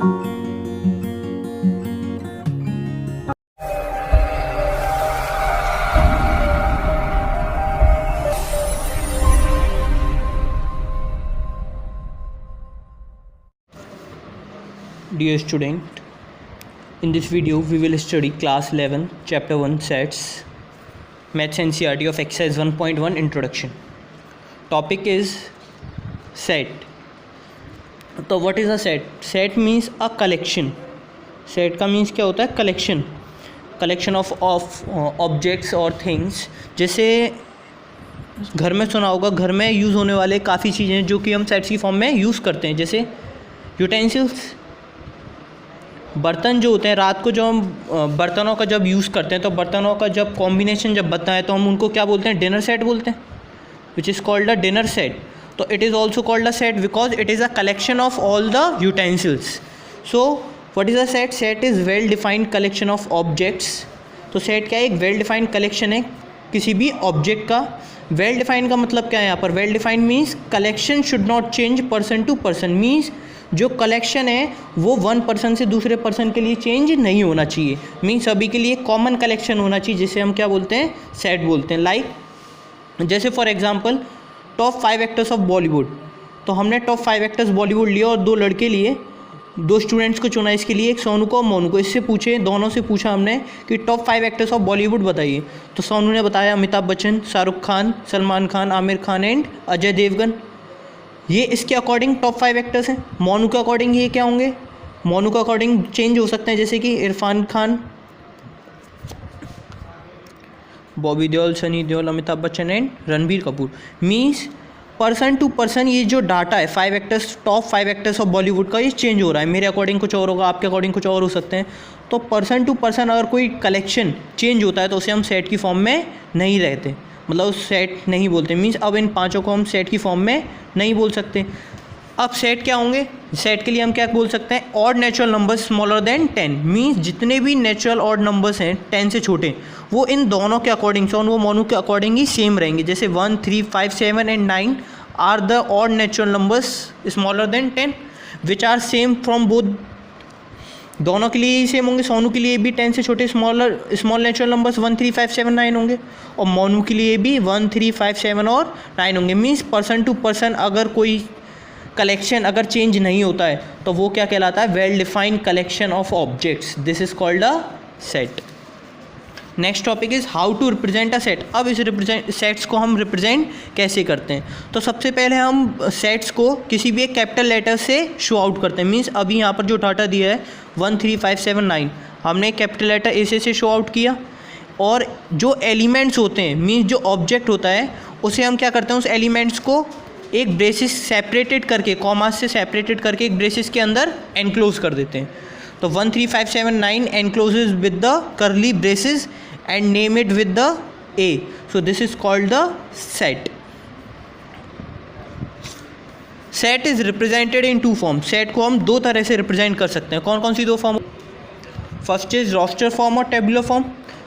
Dear student, in this video we will study class 11 chapter 1 sets, maths NCERT of exercise 1.1 introduction. Topic is set. तो what is a set? Set means a collection. Set का means क्या होता है? collection of objects or things. जैसे घर में सुना होगा, घर में यूज़ होने वाले काफ़ी चीज़ें जो कि हम सेट्स की फॉर्म में यूज़ करते हैं, जैसे यूटेंसिल्स, बर्तन जो होते हैं। रात को जो हम बर्तनों का जब यूज़ करते हैं तो बर्तनों का जब कॉम्बिनेशन जब बनता है तो हम उनको क्या बोलते हैं? डिनर सेट बोलते हैं, which is called a dinner set. तो it is also called a set because it is a collection of all the utensils. So what is a set? Set is well defined collection of objects. तो set क्या है? एक well defined collection है किसी भी object का. Well defined का मतलब क्या है यहाँ पर? Well defined means collection should not change person to person. Means जो कलेक्शन है वो वन पर्सन से दूसरे पर्सन के लिए चेंज नहीं होना चाहिए. मीन्स सभी के लिए कॉमन कलेक्शन होना चाहिए, जिसे हम क्या बोलते हैं? सेट बोलते हैं. लाइक जैसे for example top 5 actors of Bollywood. तो हमने टॉप 5 एक्टर्स बॉलीवुड लिया और 2 लड़के लिए, 2 स्टूडेंट्स को चुना इसके लिए, एक सोनू को और मोनू को. इससे पूछे, दोनों से पूछा हमने कि टॉप 5 एक्टर्स ऑफ बॉलीवुड बताइए. तो सोनू ने बताया अमिताभ बच्चन, शाहरुख खान, सलमान खान, आमिर खान एंड अजय देवगन. ये इसके अकॉर्डिंग टॉप 5 एक्टर्स हैं. मोनू के अकॉर्डिंग ये क्या होंगे? मोनू के अकॉर्डिंग चेंज हो सकते हैं, जैसे कि Irfan Khan, Bobby Deol, Sunny Deol, Amitabh Bachchan and Ranbir Kapoor. Means person to person ये जो डाटा है 5 actors, top 5 actors of Bollywood का, ये चेंज हो रहा है. मेरे अकॉर्डिंग कुछ और होगा, आपके अकॉर्डिंग कुछ और हो सकते हैं. तो पर्सन टू पर्सन अगर कोई कलेक्शन चेंज होता है तो उसे हम सेट की फॉर्म में नहीं रहते, मतलब सेट नहीं बोलते. मीन्स अब इन पांचों को हम सेट की फॉर्म में नहीं बोल सकते. अब सेट क्या होंगे? सेट के लिए हम क्या बोल सकते हैं? Odd natural numbers smaller than 10. Means जितने भी नेचुरल ऑड नंबर्स हैं 10 से छोटे, वो इन दोनों के अकॉर्डिंग, सोनू व मोनू के अकॉर्डिंग ही सेम रहेंगे. जैसे 1, 3, 5, 7 and 9 are the odd natural numbers smaller than 10 which are same from both. दोनों के लिए ही सेम होंगे. सोनू के लिए भी 10 से छोटे स्मॉल नेचुरल नंबर्स 1, 3, 5, 7, 9 होंगे, और मोनू के लिए भी 1, 3, 5, 7 और 9 होंगे. मीन्स पर्सन टू पर्सन अगर कोई कलेक्शन अगर चेंज नहीं होता है तो वो क्या कहलाता है? Well defined collection of objects. This is called a set. Next topic is how to represent a set. अब इस सेट्स को हम रिप्रेजेंट कैसे करते हैं? तो सबसे पहले हम सेट्स को किसी भी एक कैपिटल लेटर से शो आउट करते हैं. मीन्स अभी यहाँ पर जो डाटा दिया है 1, 3, 5, 7, 9, हमने कैपिटल लेटर ए से शो आउट किया. और जो एलिमेंट्स होते हैं, मीन्स जो ऑब्जेक्ट होता है, उसे हम क्या करते हैं? उस एलिमेंट्स को एक ब्रेसिस सेपरेटेड करके, कॉमा से सेपरेटेड करके एक ब्रेसिस के अंदर एनक्लोज कर देते हैं. तो 1, 3, 5, 7, 9 एनक्लोजेज विद द करली braces and name it with the A. So this is called the set. Set is represented in 2 forms. Set को हम 2 तरह से रिप्रेजेंट कर सकते हैं. कौन कौन सी 2 फॉर्म? फर्स्ट इज रोस्टर फॉर्म और टेबुलर फॉर्म.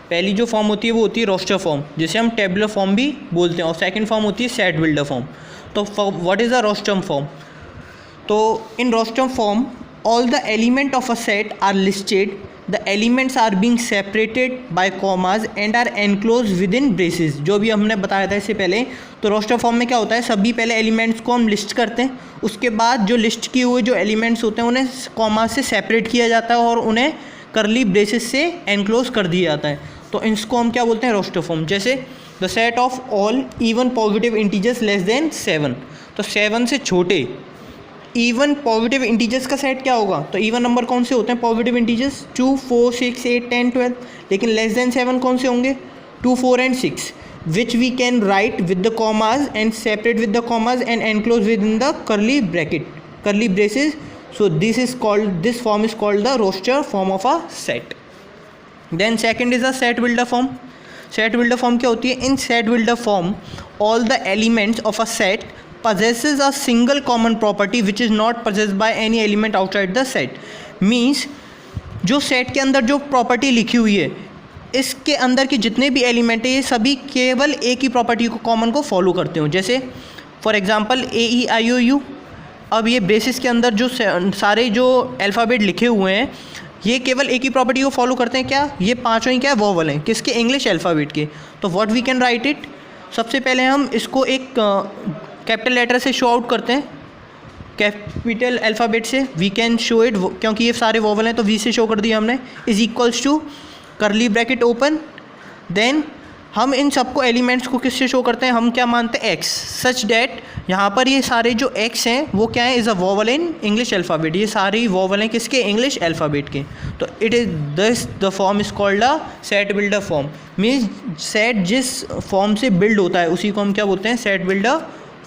पहली जो फॉर्म होती है वो होती है रोस्टर फॉर्म, जिसे हम टेबुलर फॉर्म भी बोलते हैं, और सेकंड फॉर्म होती है सेट बिल्डर फॉर्म. तो what is a roster form? तो in roster form all the element of a set are listed. The elements are being separated by commas and are enclosed within braces. जो भी हमने बताया था इससे पहले. तो रोस्टर फॉर्म में क्या होता है? सभी पहले एलिमेंट्स को हम लिस्ट करते हैं, उसके बाद जो लिस्ट किए हुए जो एलिमेंट्स होते हैं उन्हें कॉमा से सेपरेट किया जाता है और उन्हें करली ब्रेसेस से एनक्लोज कर दिया जाता है. तो इसको हम क्या बोलते हैं? Roster form. जैसे the set of all even positive integers less than 7. तो 7 से छोटे इवन पॉजिटिव इंटीजर्स का सेट क्या होगा? तो इवन नंबर कौन से होते हैं? Positive integers 2, 4, 6, 8, 10, 12. लेकिन लेस देन 7 कौन से होंगे? 2, 4 and 6, which we can write with the commas and separate with the commas and enclose with in the curly bracket, curly braces. So this form is called the roster form of a set. Then second is a set builder form. Set builder form क्या होती है? In set builder form all the elements of a set possesses a single common property which is not possessed by any element outside the set. Means जो set के अंदर जो property लिखी हुई है, इसके अंदर के जितने भी एलिमेंट है ये सभी केवल एक ही प्रॉपर्टी को, कॉमन को फॉलो करते हो. जैसे for example A, E, I, O, U. अब ये ब्रेसेस के अंदर जो सारे जो अल्फ़ाबेट लिखे हुए हैं ये केवल एक ही प्रॉपर्टी को फॉलो करते हैं, क्या? ये पांचों ही क्या है? वोवल हैं। किसके? इंग्लिश अल्फ़ाबेट के। तो what we can write it, सबसे पहले हम इसको एक कैपिटल लेटर से शो आउट करते हैं, कैपिटल अल्फ़ाबेट से। वी कैन शो इट, क्योंकि ये सारे वोवल हैं तो वी से शो कर दिया हमने, is equals to curly bracket open, then हम इन सबको एलिमेंट्स को किससे शो करते हैं? हम क्या मानते हैं? एक्स, सच डैट यहाँ पर ये सारे जो एक्स हैं वो क्या है? Is a vowel in English alphabet. ये सारी वोवल हैं किसके? इंग्लिश अल्फ़ाबेट के। तो it is this the form is called a set builder form. Means set जिस फॉर्म से बिल्ड होता है उसी को हम क्या बोलते हैं? Set builder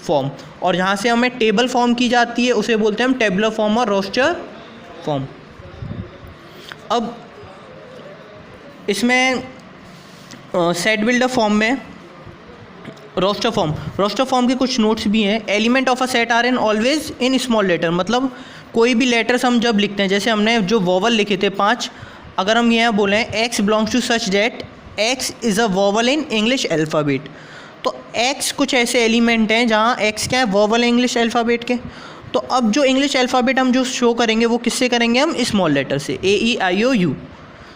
form. और जहाँ से हमें टेबल फॉर्म की जाती है उसे बोलते हैं हम टेबलर फॉर्म और रोस्टर फॉर्म। अब इसमें सेट बिल्डर फॉर्म में रोस्टर फॉर्म के कुछ नोट्स भी हैं। Element of a set are in always in small letter, मतलब कोई भी लेटर्स हम जब लिखते हैं, जैसे हमने जो वोवल लिखे थे 5, अगर हम यहाँ बोलें x belongs to such that x is a vowel in English alphabet, तो एक्स कुछ ऐसे एलिमेंट हैं जहाँ एक्स क्या है? वोवल है इंग्लिश अल्फ़ाबेट के। तो अब जो इंग्लिश अल्फ़ाबेट हम जो शो करेंगे वो किससे करेंगे? हम स्मॉल लेटर से, AEIOU।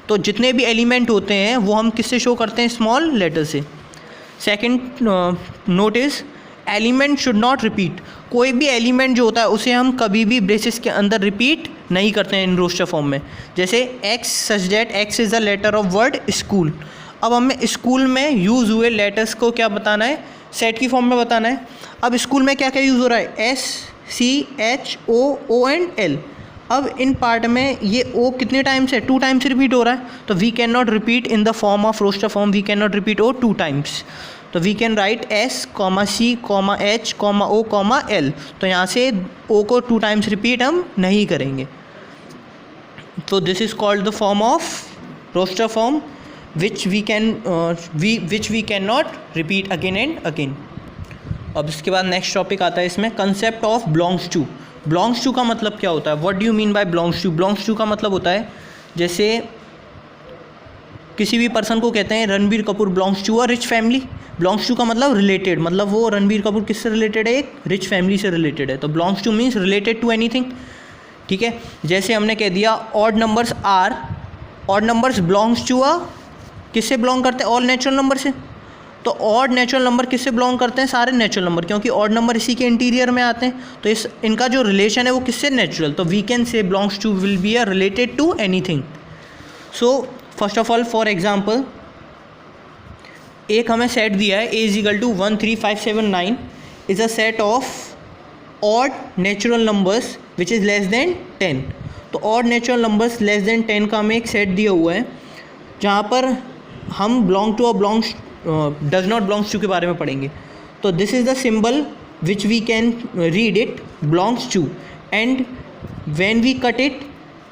तो जितने भी एलिमेंट होते हैं वो हम किससे शो करते हैं? स्मॉल लेटर से। Second note is element should not repeat. कोई भी एलिमेंट जो होता है उसे हम कभी भी ब्रेसेस के अंदर रिपीट नहीं करते हैं इन रोस्टर फॉर्म में। जैसे x such that x is the letter of word school. अब हमें स्कूल में यूज़ हुए लेटर्स को क्या बताना है? सेट की फॉर्म में बताना है। अब स्कूल में क्या क्या यूज़ हो रहा है? SCHOO and L। अब इन पार्ट में ये O कितने टाइम्स है? 2 टाइम्स रिपीट हो रहा है। तो we can not repeat in the form of roster form, we can not repeat O 2 times. तो we can write S, C, H, O, L। तो यहाँ से O को 2 टाइम्स रिपीट हम नहीं करेंगे। तो this is called the form of roster form which we can not repeat again and again। अब इसके बाद नेक्स्ट टॉपिक आता है इसमें, concept of belongs to. Belongs to का मतलब क्या होता है? What do you mean by belongs to? Belongs to का मतलब होता है जैसे किसी भी पर्सन को कहते हैं Ranbir Kapoor belongs to a rich family. Belongs to का मतलब रिलेटेड, मतलब वो रणबीर कपूर किससे रिलेटेड है? एक रिच फैमिली से रिलेटेड है। तो belongs to means related to anything, ठीक है। जैसे हमने कह दिया odd numbers belongs to a, किससे बिलोंग करते हैं? ऑल नेचुरल नंबर से। तो ऑड नेचुरल नंबर किससे बिलोंग करते हैं? सारे नेचुरल नंबर, क्योंकि ऑड नंबर इसी के इंटीरियर में आते हैं। तो इनका जो रिलेशन है वो किससे? नेचुरल। तो we can say belongs to will be a related to anything. So first of all for example, एक हमें सेट दिया है A = 1 3 5 7 9 is a set of odd natural numbers which is less than 10। तो odd natural numbers less than 10 का हमें एक set दिया हुआ है जहाँ पर हम बिलोंग टू और डज नॉट बिलोंग्स टू के बारे में पढ़ेंगे। तो this is the symbol which we can read it belongs to, and when we cut it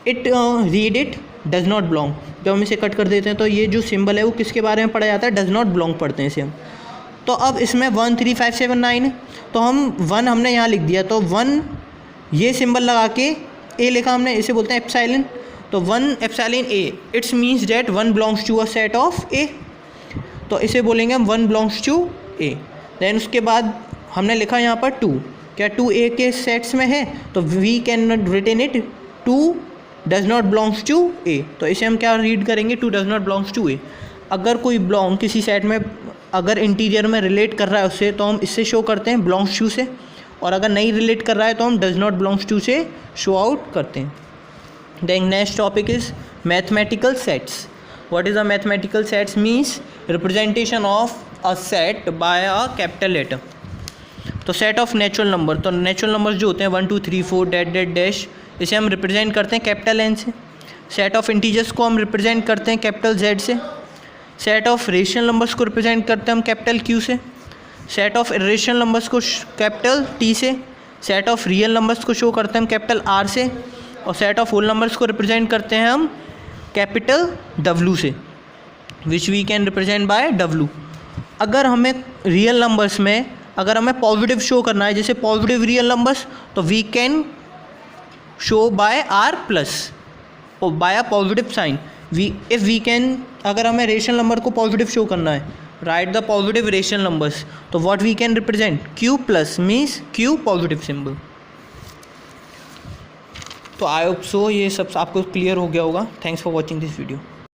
read it does not belong. जब हम इसे कट कर देते हैं तो ये जो सिंबल है वो किसके बारे में पढ़ा जाता है? डज नॉट बिलोंग पढ़ते हैं इसे हम। तो अब इसमें 1 3 5 7 9 है, तो हम 1 हमने यहाँ लिख दिया, तो 1 ये सिंबल लगा के A लिखा हमने, इसे बोलते हैं एप्सिलॉन। तो 1 epsilon A, it's means that 1 belongs to a set of A। तो इसे बोलेंगे हम 1 बिलोंग्स टू A। देन उसके बाद हमने लिखा यहाँ पर 2, क्या 2 A के सेट्स में है? तो we can not written it 2 does not belongs to A। तो इसे हम क्या रीड करेंगे? 2 does not belongs to A। अगर कोई बिलोंग किसी सेट में अगर इंटीरियर में रिलेट कर रहा है उससे तो हम इससे शो करते हैं बिलोंग्स टू से, और अगर नहीं रिलेट कर रहा है तो हम डज नॉट बिलोंग्स टू से शो आउट करते हैं। Then next topic is mathematical sets. What is a mathematical sets? Means representation of a set by a capital letter. तो सेट ऑफ नेचुरल नंबर, तो नेचुरल नंबर्स जो होते हैं 1 2 3 4 that that dash, इसे हम represent करते हैं कैपिटल N से। सेट ऑफ इंटीजर्स को हम रिप्रेजेंट करते हैं कैपिटल Z से। सेट ऑफ रेशनल नंबर्स को रिप्रेजेंट करते हैं हम कैपिटल Q से। सेट ऑफ इरेशनल नंबर्स को कैपिटल T से। सेट ऑफ रियल नंबर्स को शो करते हैं हम कैपिटल R से, और सेट ऑफ होल नंबर्स को रिप्रेजेंट करते हैं हम कैपिटल W से, which we can represent by W। अगर हमें रियल नंबर्स में अगर हमें पॉजिटिव शो करना है, जैसे पॉजिटिव रियल नंबर्स, तो we can show by R plus और by a positive sign. If we can, अगर हमें रेशनल नंबर को पॉजिटिव शो करना है, right the positive rational numbers, तो what we can represent Q plus means Q positive symbol. तो I hope so ये सब आपको क्लियर हो गया होगा। Thanks for watching this video.